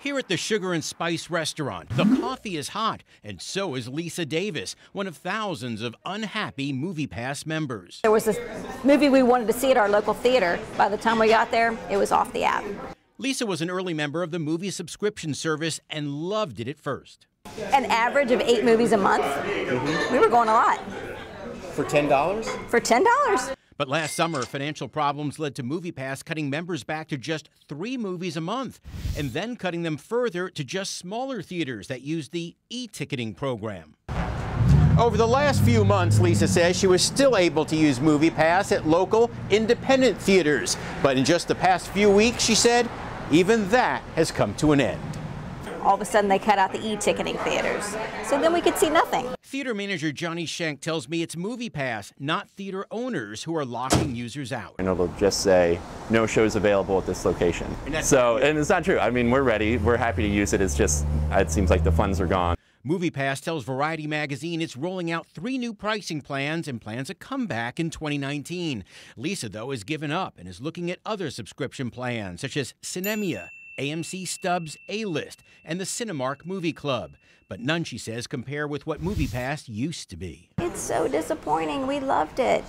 Here at the Sugar and Spice restaurant, the coffee is hot, and so is Lisa Davis, one of thousands of unhappy MoviePass members. There was a movie we wanted to see at our local theater. By the time we got there, it was off the app. Lisa was an early member of the movie subscription service and loved it at first. An average of 8 movies a month. We were going a lot. For $10? For $10. But last summer, financial problems led to MoviePass cutting members back to just 3 movies a month, and then cutting them further to just smaller theaters that use the e-ticketing program. Over the last few months, Lisa says she was still able to use MoviePass at local independent theaters. But in just the past few weeks, she said, even that has come to an end. All of a sudden, they cut out the e-ticketing theaters. So then we could see nothing. Theater manager Johnny Schenk tells me it's MoviePass, not theater owners, who are locking users out. And it'll just say, no shows available at this location. And it's not true. I mean, we're ready. We're happy to use it. It's just, it seems like the funds are gone. MoviePass tells Variety magazine it's rolling out 3 new pricing plans and plans a comeback in 2019. Lisa, though, has given up and is looking at other subscription plans, such as Cinemia, AMC Stubs A-List, and the Cinemark Movie Club. But none, she says, compare with what MoviePass used to be. It's so disappointing. We loved it.